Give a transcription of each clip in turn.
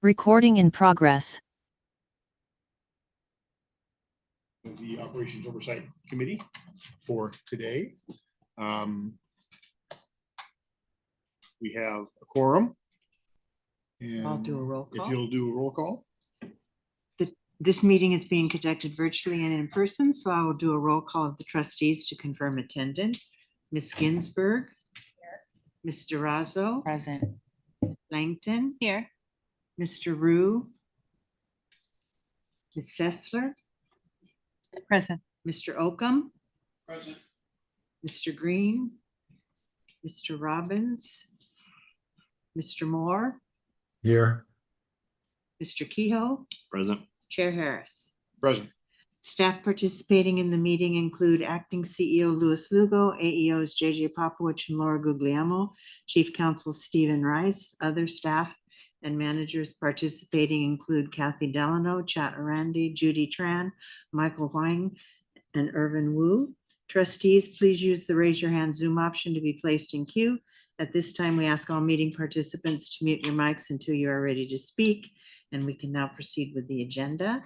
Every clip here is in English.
Recording in progress. The Operations Oversight Committee for today. We have a quorum. And I'll do a roll call. If you'll do a roll call. This meeting is being conducted virtually and in person, so I will do a roll call of the trustees to confirm attendance. Ms. Ginsburg. Here. Ms. Durazo. Present. Langton. Here. Mr. Rue. Ms. Fessler. Present. Mr. Oakham. Present. Mr. Green. Mr. Robbins. Mr. Moore. Here. Mr. Kehoe. Present. Chair Harris. Present. Staff participating in the meeting include Acting CEO Louis Lugo, AEOs JJ Popowich and Laura Guglielmo, Chief Counsel Stephen Rice. Other staff and managers participating include Kathy Delano, Chat Arandi, Judy Tran, Michael Huang, and Irvin Wu. Trustees, please use the raise your hand Zoom option to be placed in queue. At this time, we ask all meeting participants to mute your mics until you are ready to speak, and we can now proceed with the agenda.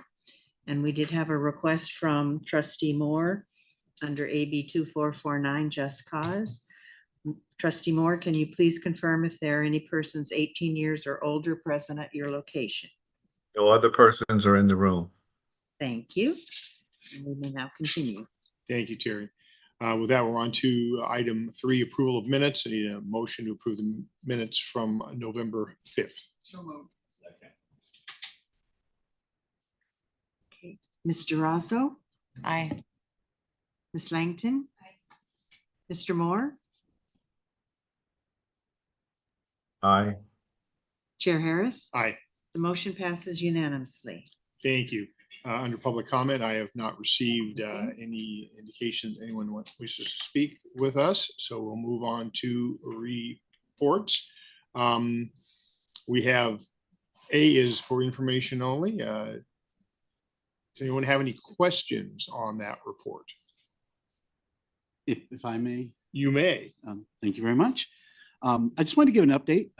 And we did have a request from Trustee Moore under AB 2449, Just Cause. Trustee Moore, can you please confirm if there are any persons 18 years or older present at your location? No other persons are in the room. Thank you. And we may now continue. Thank you, Terry. With that, we're on to item 3, approval of minutes. I need a motion to approve the minutes from November 5th. So moved. Okay. Ms. Durazo? Aye. Ms. Langton? Aye. Mr. Moore? Aye. Chair Harris? Aye. The motion passes unanimously. Thank you. Under public comment, I have not received any indication anyone wishes to speak with us, so we'll move on to reports. We have A is for information only. Does anyone have any questions on that report? If I may. You may. Thank you very much. I just wanted to give an update.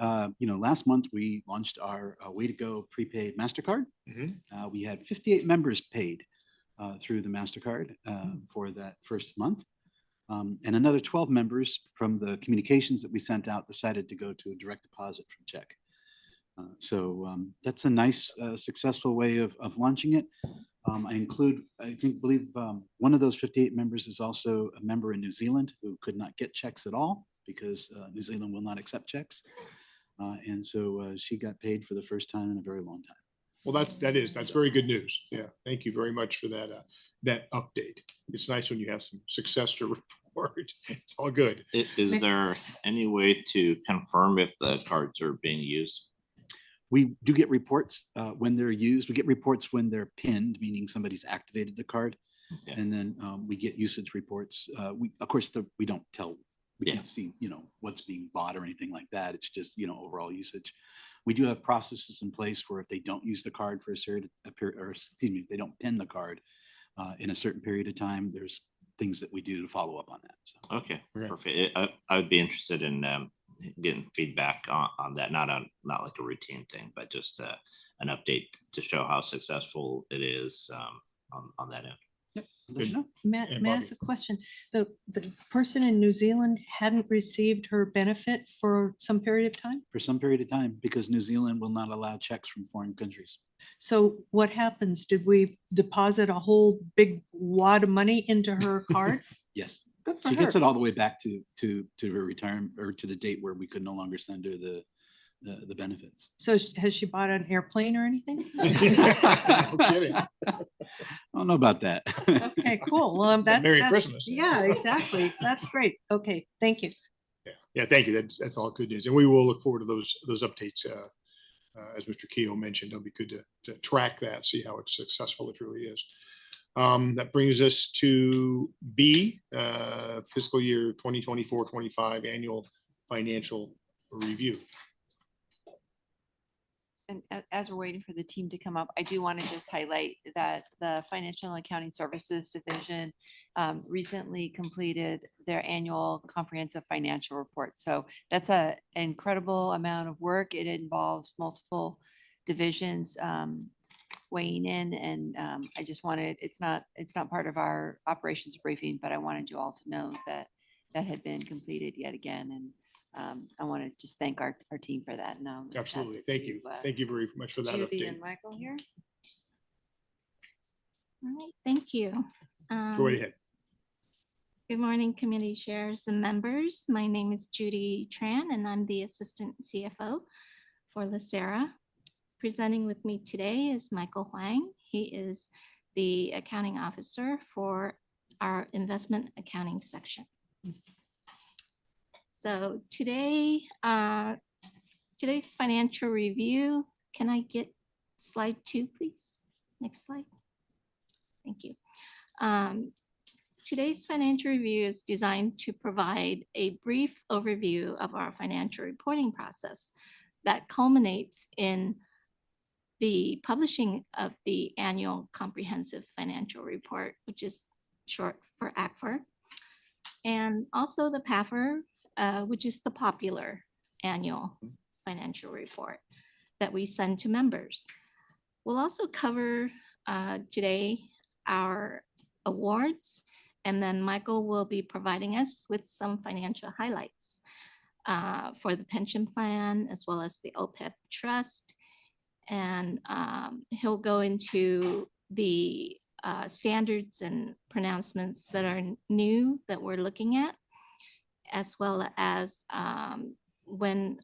Last month we launched our Way to Go prepaid MasterCard. We had 58 members paid through the MasterCard for that first month. And another 12 members from the communications that we sent out decided to go to a direct deposit from check. So that's a nice, successful way of launching it. I believe one of those 58 members is also a member in New Zealand who could not get checks at all because New Zealand will not accept checks. And so she got paid for the first time in a very long time. Well, that's very good news. Yeah, thank you very much for that that update. It's nice when you have some success to report. It's all good. Is there any way to confirm if the cards are being used? We do get reports when they're used. We get reports when they're pinned, meaning somebody's activated the card. Yeah. And then we get usage reports. Of course, we don't tell. We can't see, what's being bought or anything like that. It's just, overall usage. We do have processes in place where if they don't use the card for if they don't pin the card in a certain period of time, there's things that we do to follow up on that. So. Okay, perfect. I would be interested in getting feedback on that. Not like a routine thing, but just an update to show how successful it is on that end. May I ask a question? The person in New Zealand hadn't received her benefit for some period of time? For some period of time, because New Zealand will not allow checks from foreign countries. So what happens? Did we deposit a whole big wad of money into her card? Yes. Good for she her. gets it all the way back to her retirement or to the date where we could no longer send her the benefits. So has she bought an airplane or anything? No kidding. I don't know about that. Okay, cool. Well, Merry Christmas. Yeah, exactly. That's great. Okay, thank you. Yeah, thank you. That's all good news, and we will look forward to those updates. As Mr. Kehoe mentioned, it'll be good to track that, see how successful it really is. That brings us to B, fiscal year 2024-25 annual financial review. And as we're waiting for the team to come up, I do want to just highlight that the Financial and Accounting Services Division recently completed their annual comprehensive financial report. So that's an incredible amount of work. It involves multiple divisions weighing in, and I just wanted, it's not part of our operations briefing, but I wanted you all to know that that had been completed yet again, and I want to just thank our team for that. Now, Absolutely. Thank you. Thank you very much for that Judy update. and Michael here. All right, thank you. Go right ahead. Good morning, committee chairs and members. My name is Judy Tran, and I'm the Assistant CFO for LACERA. Presenting with me today is Michael Huang. He is the accounting officer for our investment accounting section. So today, today's financial review, can I get slide 2, please? Next slide. Thank you. Today's financial review is designed to provide a brief overview of our financial reporting process that culminates in the publishing of the annual comprehensive financial report, which is short for ACFR, and also the PAFR, which is the popular annual financial report that we send to members. We'll also cover today our awards, and then Michael will be providing us with some financial highlights for the pension plan as well as the OPEB trust. And he'll go into the standards and pronouncements that are new that we're looking at, as well as when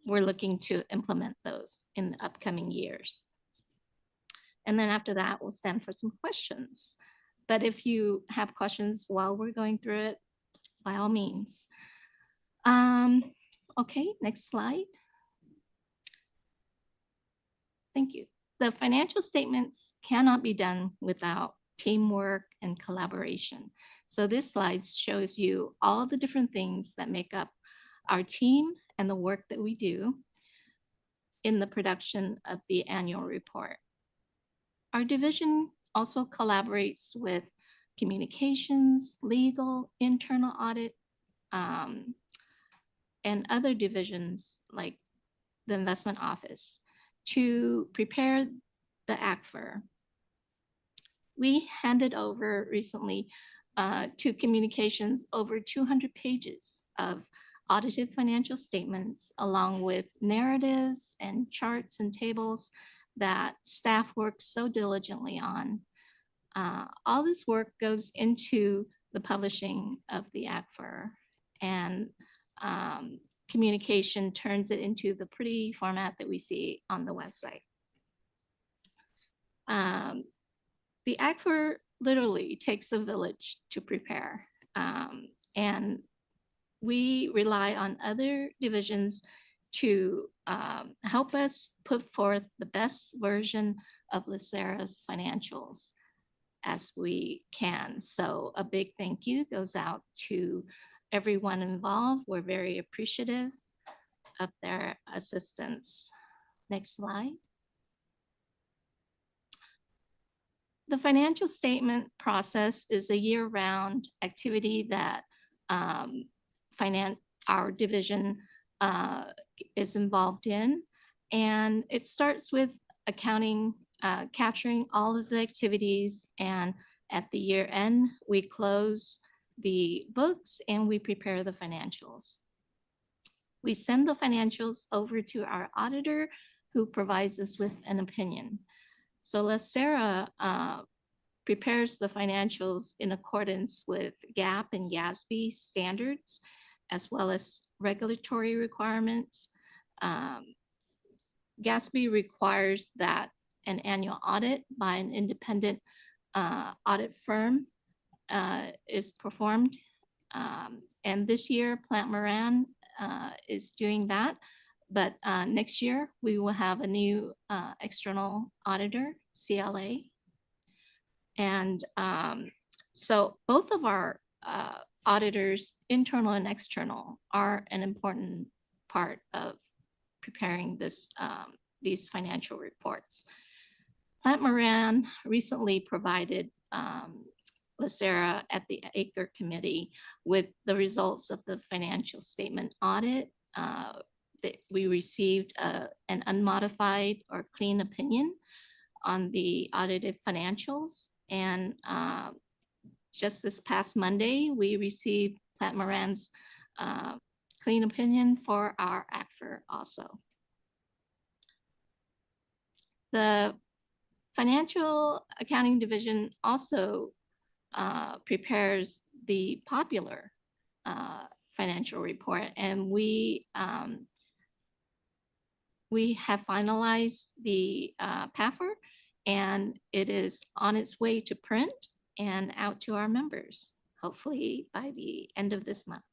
we're looking to implement those in the upcoming years. And then after that, we'll stand for some questions. But if you have questions while we're going through it, by all means. Okay, next slide. Thank you. The financial statements cannot be done without teamwork and collaboration. So this slide shows you all the different things that make up our team and the work that we do in the production of the annual report. Our division also collaborates with communications, legal, internal audit, and other divisions like the investment office to prepare the ACFR. We handed over recently to communications over 200 pages of audited financial statements, along with narratives and charts and tables that staff works so diligently on. All this work goes into the publishing of the ACFR, and communication turns it into the pretty format that we see on the website. The ACFR literally takes a village to prepare, and we rely on other divisions to help us put forth the best version of LACERA's financials as we can. So a big thank you goes out to everyone involved. We're very appreciative of their assistance. Next slide. The financial statement process is a year-round activity that our division is involved in. And it starts with accounting, capturing all of the activities, and at the year end, we close the books and we prepare the financials. We send the financials over to our auditor, who provides us with an opinion. So LACERA prepares the financials in accordance with GAAP and GASB standards, as well as regulatory requirements. GASB requires that an annual audit by an independent audit firm is performed. And this year, Plant Moran is doing that. But next year, we will have a new external auditor, CLA. And so both of our auditors, internal and external, are an important part of preparing these financial reports. Plant Moran recently provided LACERA at the ACRE committee with the results of the financial statement audit. we received an unmodified or clean opinion on the audited financials. And just this past Monday, we received Platt Moran's clean opinion for our ACFR also. The Financial Accounting Division also prepares the popular financial report, and we have finalized the PAFR, and it is on its way to print and out to our members, hopefully by the end of this month.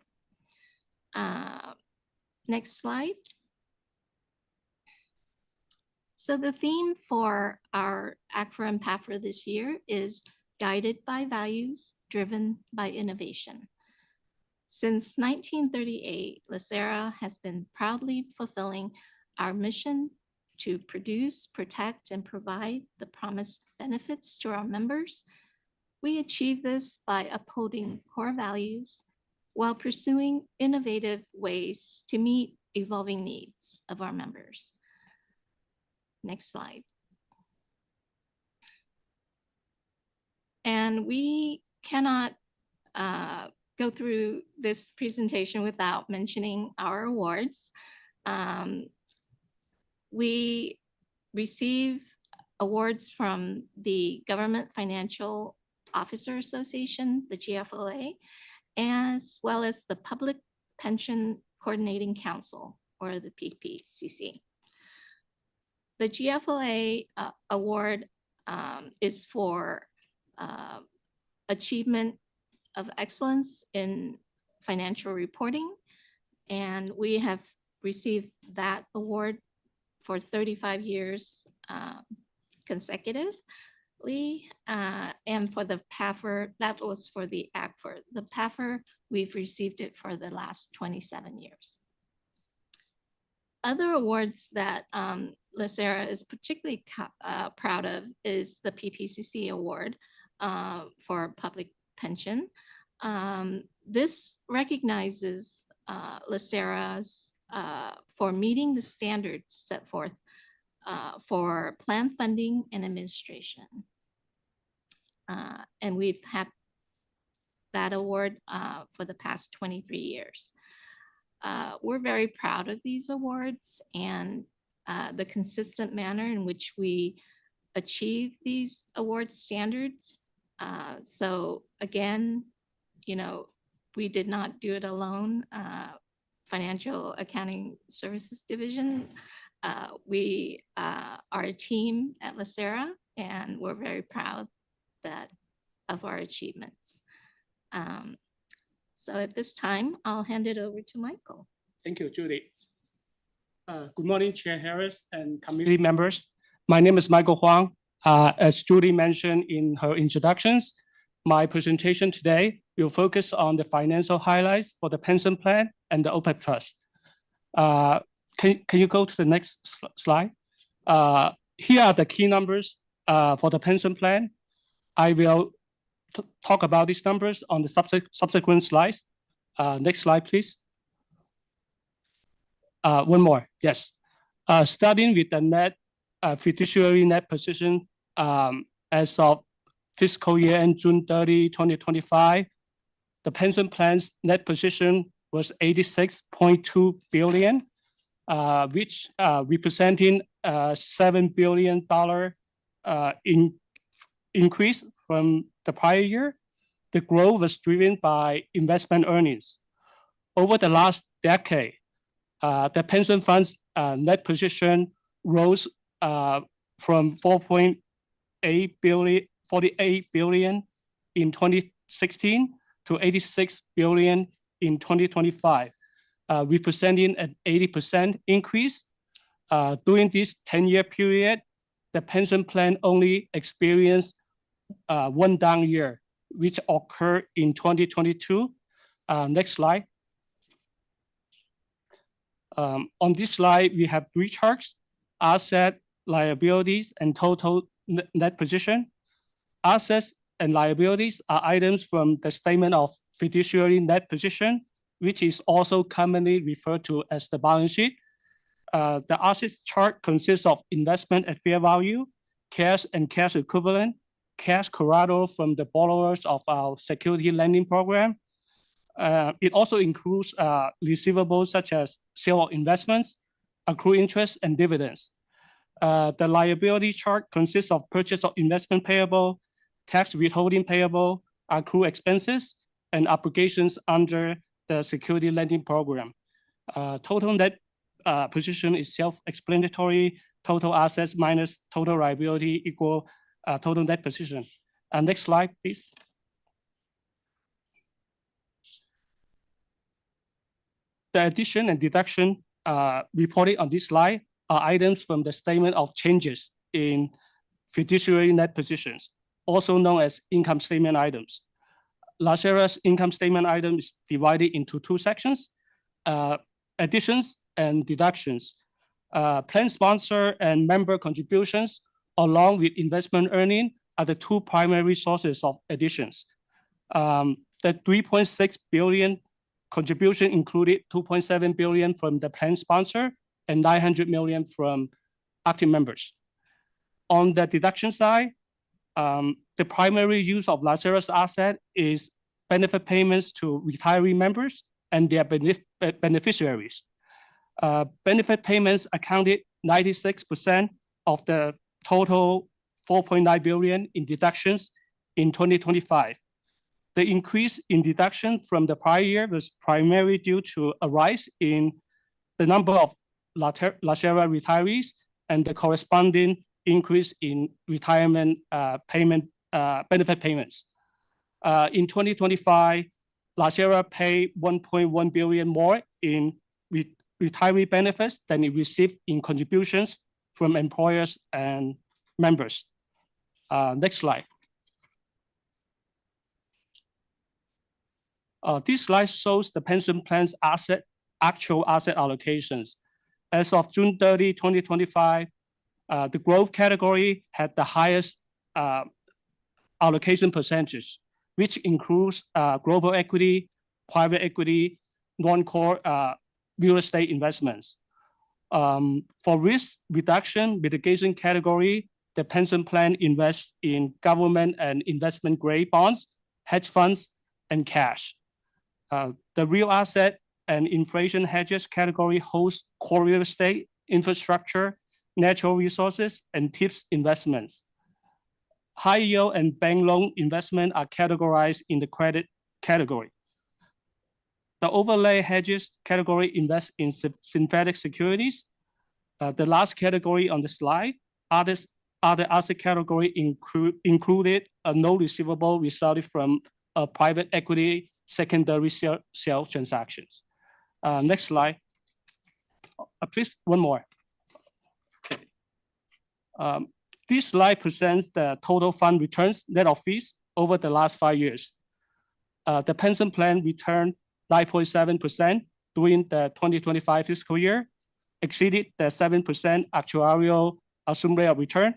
Next slide. So the theme for our ACFR and PAFR this year is guided by values, driven by innovation. Since 1938, LACERA has been proudly fulfilling our mission to produce, protect, and provide the promised benefits to our members. We achieve this by upholding core values while pursuing innovative ways to meet evolving needs of our members. Next slide. And we cannot go through this presentation without mentioning our awards. We receive awards from the Government Financial Officer Association, the GFOA, as well as the Public Pension Coordinating Council, or the PPCC. The GFOA award is for achievement of excellence in financial reporting, and we have received that award for 35 years consecutively. And for the PAFR, that was for the ACFR. The PAFR, we've received it for the last 27 years. Other awards that LACERA is particularly proud of is the PPCC award for public pension. This recognizes LACERA's for meeting the standards set forth for plan funding and administration. And we've had that award for the past 23 years. We're very proud of these awards and the consistent manner in which we achieve these award standards. So again, we did not do it alone. Financial Accounting Services Division, we are a team at LACERA, and we're very proud of our achievements. So at this time, I'll hand it over to Michael. Thank you, Judy. Good morning, Chair Harris and committee members. My name is Michael Huang. As Judy mentioned in her introductions, my presentation today will focus on the financial highlights for the pension plan and the OPEB trust. Can you go to the next slide? Here are the key numbers for the pension plan. I will talk about these numbers on the subsequent slides. Next slide, please. One more, yes. Starting with the net fiduciary net position as of fiscal year end June 30, 2025, the pension plan's net position was $86.2 billion, which representing a $7 billion increase from the prior year. The growth was driven by investment earnings. Over the last decade, the pension fund's net position rose from $48 billion in 2016 to $86 billion in 2025, representing an 80% increase. During this 10-year period, the pension plan only experienced one down year, which occurred in 2022. Next slide. On this slide, we have three charts: asset, liabilities, and total net position. Assets and liabilities are items from the statement of fiduciary net position, which is also commonly referred to as the balance sheet. The assets chart consists of investment at fair value, cash and cash equivalent, cash collateral from the borrowers of our security lending program. It also includes receivables such as sale of investments, accrued interest, and dividends. The liability chart consists of purchase of investment payable, tax withholding payable, accrued expenses, and obligations under the security lending program. Total net position is self-explanatory. Total assets minus total liability equal total net position. Next slide, please. The addition and deduction reported on this slide are items from the statement of changes in fiduciary net positions, also known as income statement items. LACERA's income statement item is divided into two sections, additions and deductions. Plan sponsor and member contributions, along with investment earning, are the two primary sources of additions. The 3.6 billion contribution included 2.7 billion from the plan sponsor and 900 million from active members. On the deduction side, the primary use of LACERA's asset is benefit payments to retiree members and their beneficiaries. Benefit payments accounted 96% of the total 4.9 billion in deductions in 2025. The increase in deduction from the prior year was primarily due to a rise in the number of LACERA retirees and the corresponding increase in retirement benefit payments. In 2025, LACERA paid 1.1 billion more in retiree benefits than it received in contributions from employers and members. Next slide. This slide shows the pension plan's actual asset allocations. As of June 30, 2025, the growth category had the highest allocation percentage, which includes global equity, private equity, non-core real estate investments. For risk reduction mitigation category, the pension plan invests in government and investment grade bonds, hedge funds, and cash. The real asset and inflation hedges category hosts core real estate, infrastructure, natural resources, and tips investments. High yield and bank loan investment are categorized in the credit category. The overlay hedges category invests in synthetic securities. The last category on the slide, other asset category included a no receivable resulted from a private equity secondary sale transactions. Next slide. Please, one more. Okay. This slide presents the total fund returns net of fees over the last 5 years. The pension plan returned 9.7% during the 2025 fiscal year, exceeded the 7% actuarial assumed rate of return.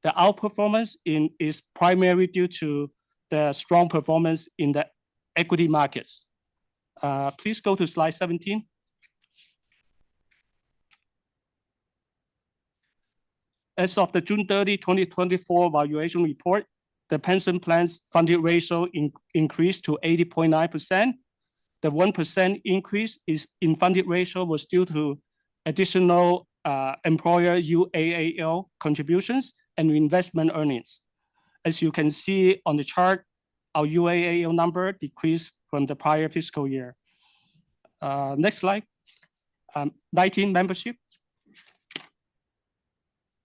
The outperformance is primarily due to the strong performance in the equity markets. Please go to slide 17. As of the June 30, 2024 valuation report, the pension plan's funded ratio increased to 80.9%. The 1% increase in funded ratio was due to additional employer UAAL contributions and investment earnings. As you can see on the chart, our UAAL number decreased from the prior fiscal year. Next slide. 19 membership.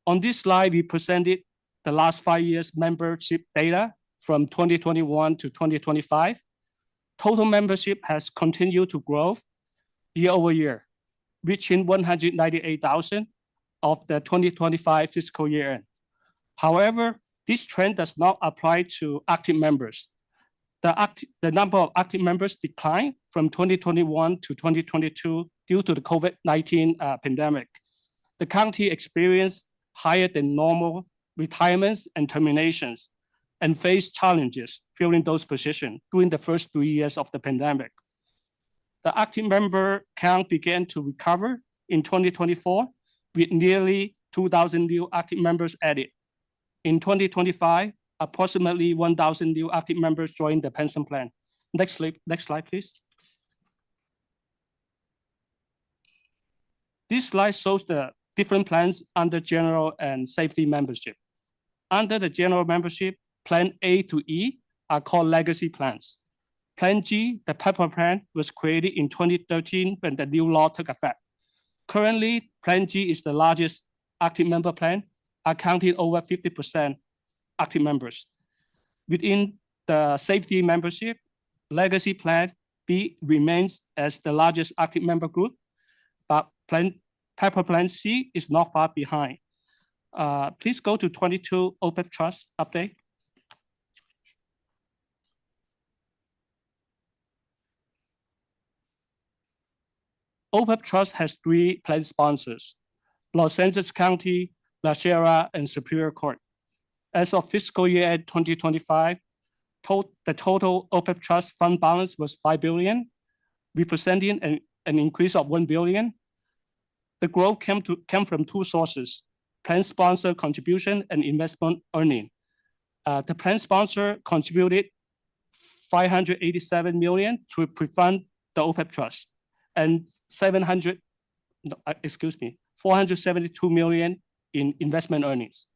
On this slide, we presented the last 5 years membership data from 2021 to 2025. Total membership has continued to grow year over year, reaching 198,000 of the 2025 fiscal year end. However, this trend does not apply to active members. The number of active members declined from 2021 to 2022 due to the COVID-19 pandemic. The county experienced higher than normal retirements and terminations and faced challenges filling those positions during the first 3 years of the pandemic. The active member count began to recover in 2024, with nearly 2,000 new active members added. In 2025, approximately 1,000 new active members joined the pension plan. Next slide, please. This slide shows the different plans under general and safety membership. Under the general membership, Plan A to E are called legacy plans. Plan G, the pepper plan, was created in 2013 when the new law took effect. Currently, Plan G is the largest active member plan, accounting over 50% active members. Within the safety membership, legacy plan B remains as the largest active member group, but pepper plan C is not far behind. Please go to 22 OPEB Trust update. OPEB Trust has 3 plan sponsors: Los Angeles County, LACERA, and Superior Court. As of fiscal year 2025, the total OPEB Trust fund balance was $5 billion, representing an increase of $1 billion. The growth came from 2 sources: plan sponsor contribution and investment earning. The plan sponsor contributed $587 million to pre-fund the OPEB Trust, and $472 million in investment earnings.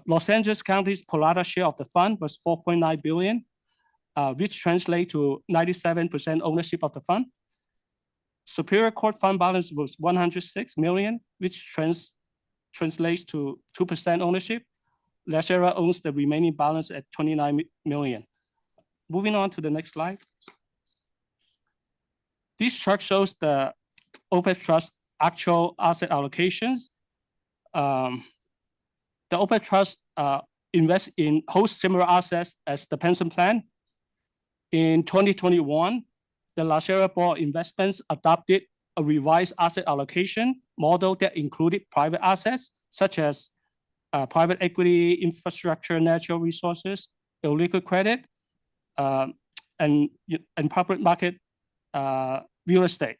Los Angeles County's pro rata share of the fund was $4.9 billion, which translates to 97% ownership of the fund. Superior Court fund balance was $106 million, which translates to 2% ownership. LACERA owns the remaining balance at $29 million. Moving on to the next slide. This chart shows the OPEB Trust actual asset allocations. The OPEB Trust holds similar assets as the pension plan. In 2021, the LACERA Board Investments adopted a revised asset allocation model that included private assets such as private equity, infrastructure, natural resources, illiquid credit, and public market real estate,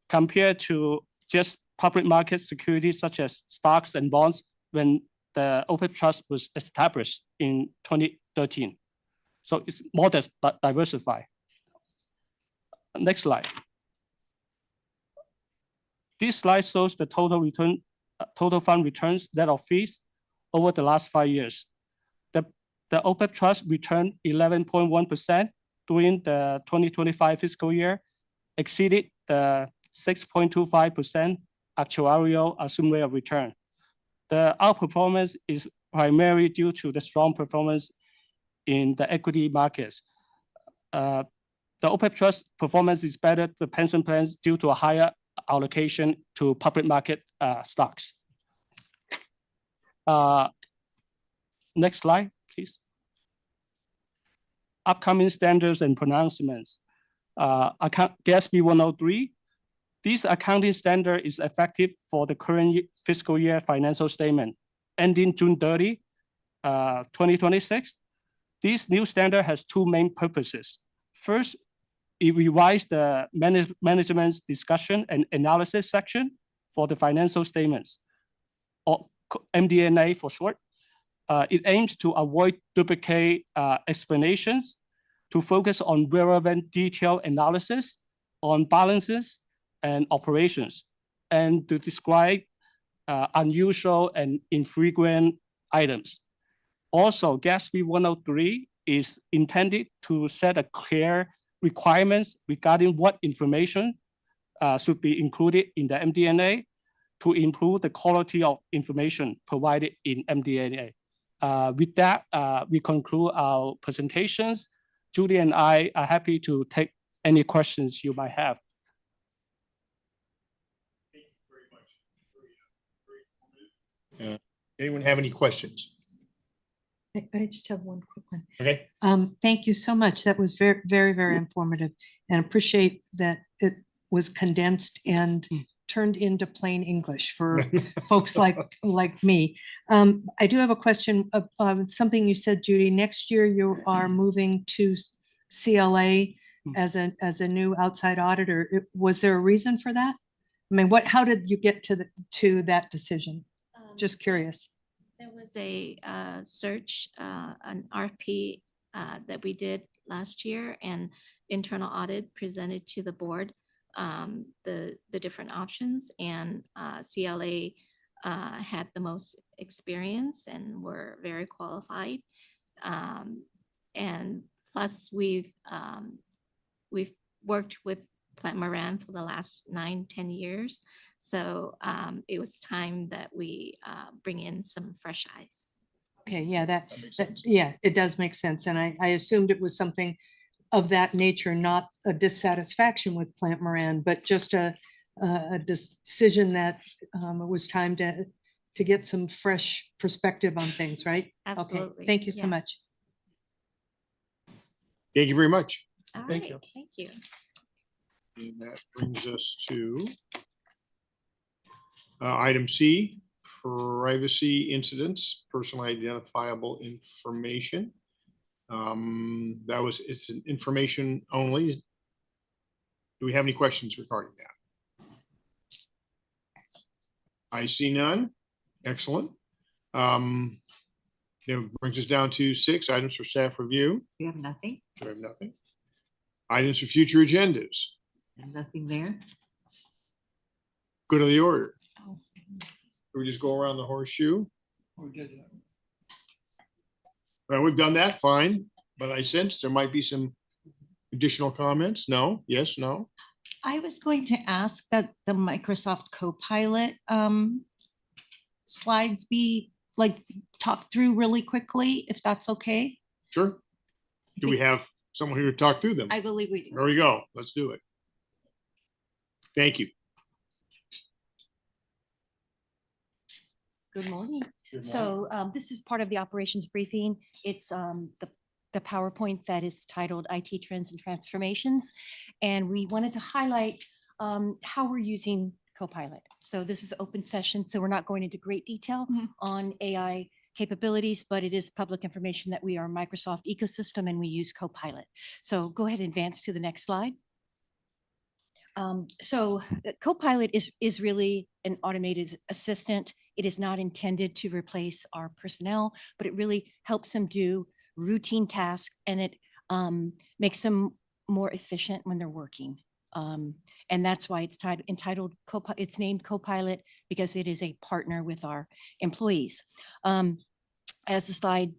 compared to just public market securities such as stocks and bonds when the OPEB Trust was established in 2013. So it's more diversified. Next slide. This slide shows the total fund returns net of fees over the last 5 years. The OPEB Trust returned 11.1% during the 2025 fiscal year, exceeded the 6.25% actuarial assumed rate of return. The outperformance is primarily due to the strong performance in the equity markets. The OPEB Trust performance is better than the pension plans due to a higher allocation to public market stocks. Next slide, please. Upcoming standards and pronouncements. GASB 103. This accounting standard is effective for the current fiscal year financial statement ending June 30, 2026. This new standard has 2 main purposes. First, it revised the management's discussion and analysis section for the financial statements, or MD&A for short. It aims to avoid duplicate explanations, to focus on relevant detailed analysis on balances and operations, and to describe unusual and infrequent items. Also, GASB 103 is intended to set a clear requirements regarding what information should be included in the MD&A to improve the quality of information provided in MD&A. With that, we conclude our presentations. Judy and I are happy to take any questions you might have. Thank you very much. Anyone have any questions? I just have one quick one. Okay. Thank you so much. That was very, very, very informative, and appreciate that it was condensed and turned into plain English for folks like me. I do have a question of something you said, Judy. Next year you are moving to CLA as a new outside auditor. Was there a reason for that? I mean, how did you get to that decision? Just curious. There was a search, an RFP that we did last year, and internal audit presented to the board the different options, and CLA had the most experience and were very qualified. And plus, we've worked with Plant Moran for the last 9-10 years. So it was time that we bring in some fresh eyes. Okay, yeah, That makes sense. yeah, it does make sense. And I assumed it was something of that nature, not a dissatisfaction with Plant Moran, but just a decision that it was time to get some fresh perspective on things, right? Absolutely. Okay, thank you so much. Thank you very much. All Thank right, you. Thank you. And that brings us to item C, privacy incidents, personally identifiable information. It's an information only. Do we have any questions regarding that? I see none. Excellent. That brings us down to 6 items for staff review. We have nothing, Do we have nothing? Items for future agendas. and nothing there. Go to the order. Oh. Do we just go around the horseshoe? Well, we've done that, fine, but I sense there might be some additional comments. No, yes, no. I was going to ask that the Microsoft Copilot slides be talked through really quickly, if that's okay. Sure. Do we have someone here to talk through them? I believe we do. There we go. Let's do it. Thank you. Good morning. So this is part of the operations briefing. It's the PowerPoint that is titled IT Trends and Transformations. And we wanted to highlight how we're using Copilot. So this is open session, so we're not going into great detail on AI capabilities, but it is public information that we are a Microsoft ecosystem and we use Copilot. So go ahead and advance to the next slide. Copilot is really an automated assistant. It is not intended to replace our personnel, but it really helps them do routine tasks, and it makes them more efficient when they're working. And that's why it's entitled it's named Copilot, because it is a partner with our employees. As the slide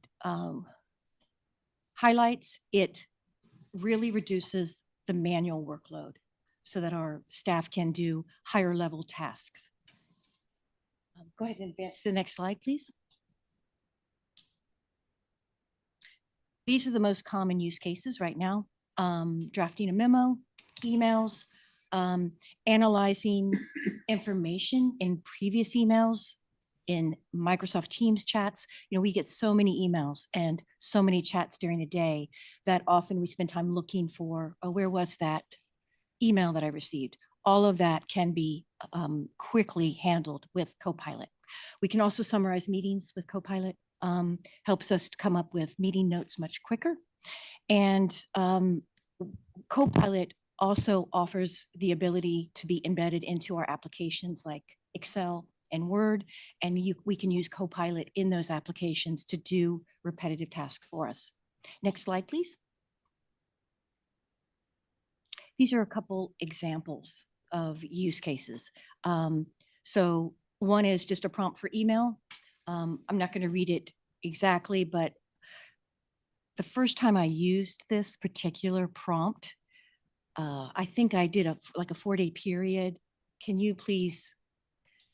highlights, it really reduces the manual workload so that our staff can do higher level tasks. Go ahead and advance to the next slide, please. These are the most common use cases right now. Drafting a memo, emails, analyzing information in previous emails, in Microsoft Teams chats. You know, we get so many emails and so many chats during a day that often we spend time looking for, oh, where was that email that I received? All of that can be quickly handled with Copilot. We can also summarize meetings with Copilot. Helps us to come up with meeting notes much quicker. And Copilot also offers the ability to be embedded into our applications like Excel and Word, and we can use Copilot in those applications to do repetitive tasks for us. Next slide, please. These are a couple examples of use cases. So one is just a prompt for email. I'm not going to read it exactly, but the first time I used this particular prompt, I think I did like a 4-day period. Can you please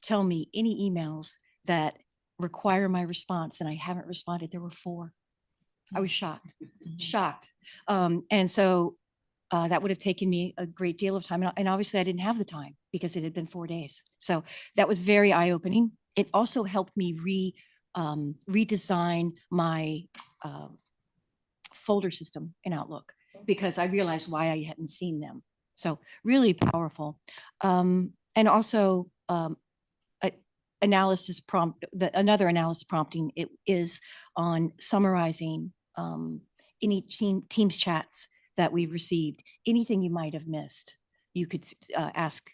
tell me any emails that require my response? And I haven't responded. There were 4. I was shocked, shocked. And so that would have taken me a great deal of time. And obviously I didn't have the time because it had been 4 days. So that was very eye-opening. It also helped me redesign my folder system in Outlook, because I realized why I hadn't seen them. So really powerful. And also analysis prompt, another analysis prompting, it is on summarizing any Teams chats that we've received. Anything you might have missed, you could ask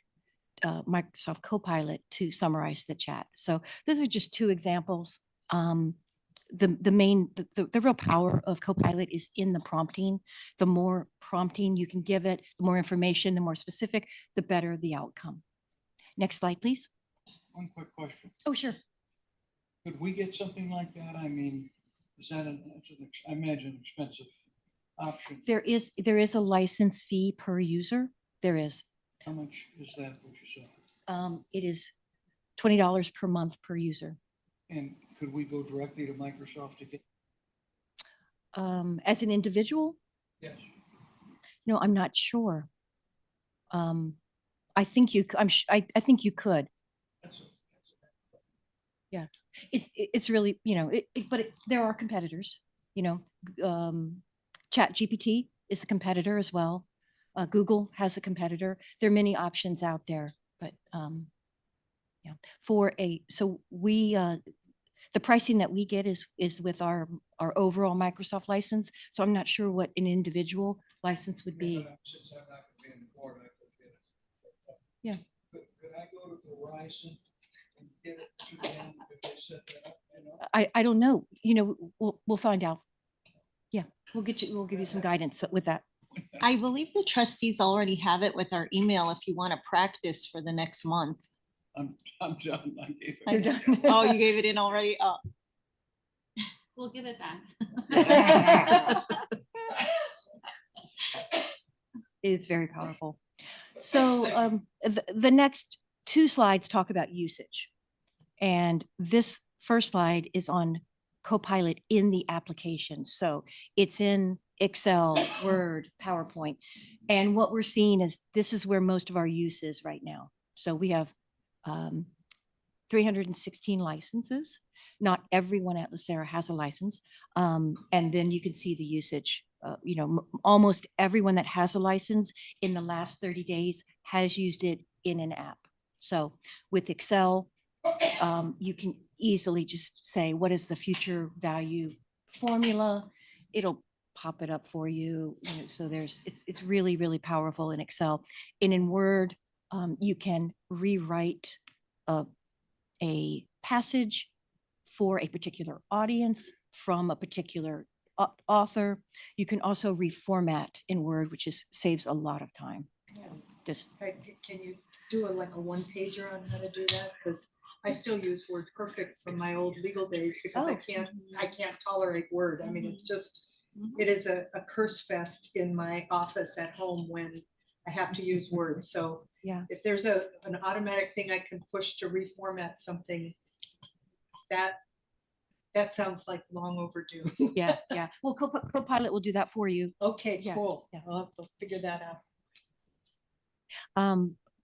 Microsoft Copilot to summarize the chat. So those are just two examples. The real power of Copilot is in the prompting. The more prompting you can give it, the more information, the more specific, the better the outcome. Next slide, please. One quick question. Oh, sure. Could we get something like that? I mean, is that I imagine expensive option? There is a license fee per user. There is. How much is that, what you said? It is $20 per month per user. And could we go directly to Microsoft to get? As an individual? Yes. No, I'm not sure. I think you, I think you could. Yeah, it's really, but there are competitors, Chat GPT is a competitor as well. Google has a competitor. There are many options out there, but yeah, so we, the pricing that we get is with our overall Microsoft license. So I'm not sure what an individual license would be. Since I'm not going to be in the board, I could get it. Yeah. Could I go to Verizon and get it through them if they set that up? I don't know. We'll find out. Yeah, we'll give you some guidance with that. I believe the trustees already have it with our email if you want to practice for the next month. I'm done. I gave it. You're done. Oh, you gave it in already? Oh. We'll give it back. It's very powerful. So the next two slides talk about usage. And this first slide is on Copilot in the application. So it's in Excel, Word, PowerPoint. And what we're seeing is this is where most of our use is right now. So we have 316 licenses. Not everyone at LACERA has a license. And then you can see the usage. Almost everyone that has a license in the last 30 days has used it in an app. So with Excel, you can easily just say, what is the future value formula? It'll pop it up for you. So it's really, really powerful in Excel. And in Word, you can rewrite a passage for a particular audience from a particular author. You can also reformat in Word, which saves a lot of time. Just Can you do like a one pager on how to do that? Because I still use Word Perfect from my old legal days because I can't tolerate Word. I mean, it is a curse fest in my office at home when I have to use Word. So yeah, if there's an automatic thing I can push to reformat something, that sounds like long overdue. yeah. Well, Copilot will do that for you. Okay, Yeah, cool. yeah. I'll have to figure that out.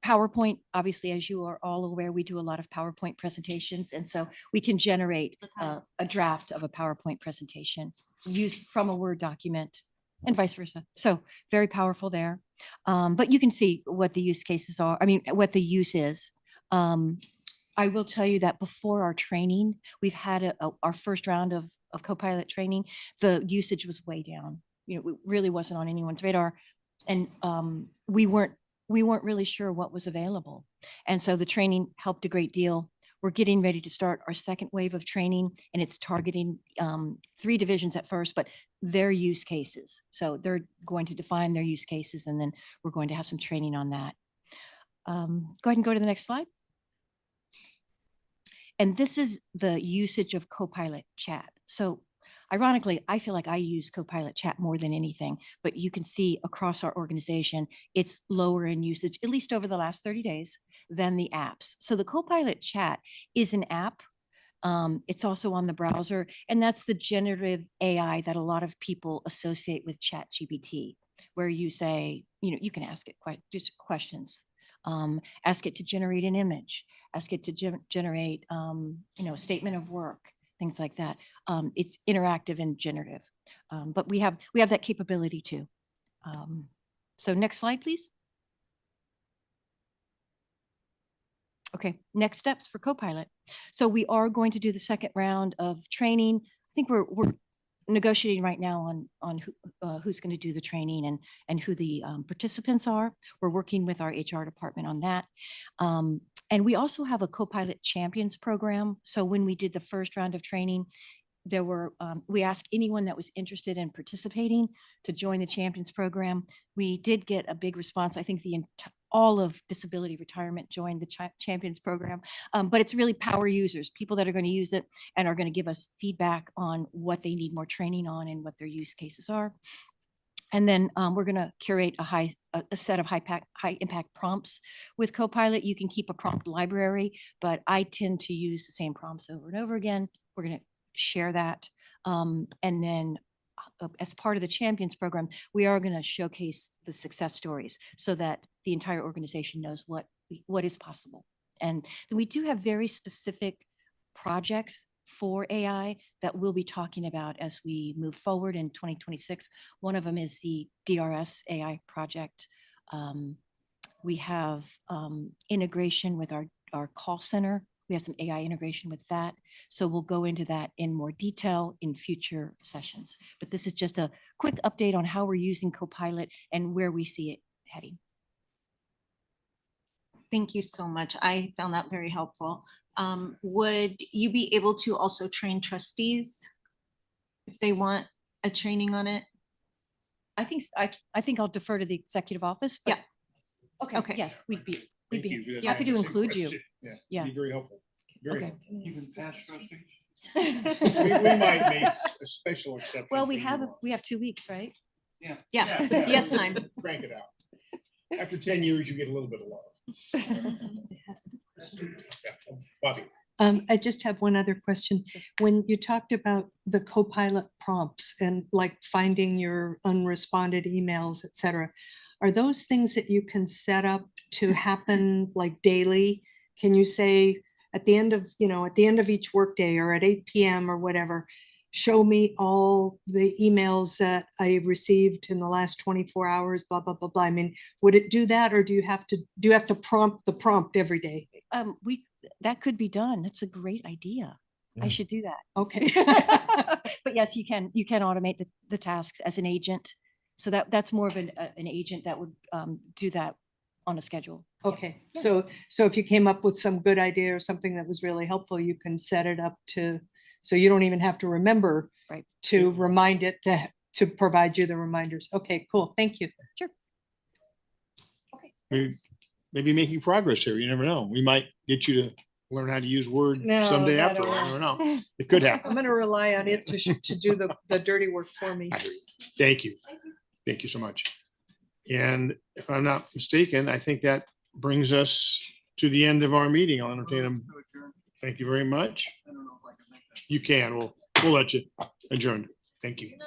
PowerPoint, obviously, as you are all aware, we do a lot of PowerPoint presentations. And so we can generate a draft of a PowerPoint presentation used from a Word document and vice versa. So very powerful there. But you can see what the use cases are. I mean, what the use is. I will tell you that before our training, we've had our first round of Copilot training. The usage was way down. It really wasn't on anyone's radar. And we weren't really sure what was available. And so the training helped a great deal. We're getting ready to start our second wave of training, and it's targeting 3 divisions at first, but their use cases. So they're going to define their use cases, and then we're going to have some training on that. Go ahead and go to the next slide. And this is the usage of Copilot chat. So ironically, I feel like I use Copilot chat more than anything, but you can see across our organization, it's lower in usage, at least over the last 30 days, than the apps. So the Copilot chat is an app. It's also on the browser, and that's the generative AI that a lot of people associate with Chat GPT, where you say, you can ask it just questions. Ask it to generate an image, ask it to generate, a statement of work, things like that. It's interactive and generative, but we have that capability too. So next slide, please. Okay, next steps for Copilot. So we are going to do the second round of training. I think we're negotiating right now on who's going to do the training and who the participants are. We're working with our HR department on that. And we also have a co-pilot champions program. So when we did the first round of training, there were, we asked anyone that was interested in participating to join the champions program. We did get a big response. I think all of disability retirement joined the champions program, but it's really power users, people that are going to use it and are going to give us feedback on what they need more training on and what their use cases are. And then we're going to curate a set of high impact prompts with Copilot. You can keep a prompt library, but I tend to use the same prompts over and over again. We're going to share that. And then as part of the champions program, we are going to showcase the success stories so that the entire organization knows what is possible. And then we do have very specific projects for AI that we'll be talking about as we move forward in 2026. One of them is the DRS AI project. We have integration with our call center. We have some AI integration with that. So we'll go into that in more detail in future sessions. But this is just a quick update on how we're using Copilot and where we see it heading. Thank you so much. I found that very helpful. Would you be able to also train trustees if they want a training on it? I think I'll defer to the executive office. But Yeah. Okay. Yes, we'd be Thank you for that happy to interesting include you. question. Yeah, Yeah. be very helpful. Very Okay. helpful. Even past trustees? We might make a special exception. Well, for you. we have 2 weeks, right? Yeah. Yeah, yes, time. Crank it out. After 10 years, you get a little bit of love. Yeah. Bobby. I just have one other question. When you talked about the Copilot prompts and like finding your unresponded emails, et cetera, are those things that you can set up to happen like daily? Can you say at the end of each workday or at 8 p.m. or whatever, show me all the emails that I received in the last 24 hours, blah, blah, blah, blah. I mean, would it do that, or do you have to prompt the prompt every day? That could be done. That's a great idea. I should do that. Okay. But yes, you can automate the tasks as an agent. So that's more of an agent that would do that on a schedule. Okay, so if you came up with some good idea or something that was really helpful, you can set it up so you don't even have to remember to remind it to provide you the reminders. Okay, cool. Thank you. Sure. Okay. Maybe making progress here. You never know. We might get you to learn how to use Word No, someday I after. don't I know. don't know. It could I'm happen. going to rely on it to do the dirty work for me. I hear you. Thank you. Thank you so much. And if I'm not mistaken, I think that brings us to the end of our meeting. I'll entertain them. Thank you very much. I don't know if I can make that. You can. We'll let you adjourn. Thank you.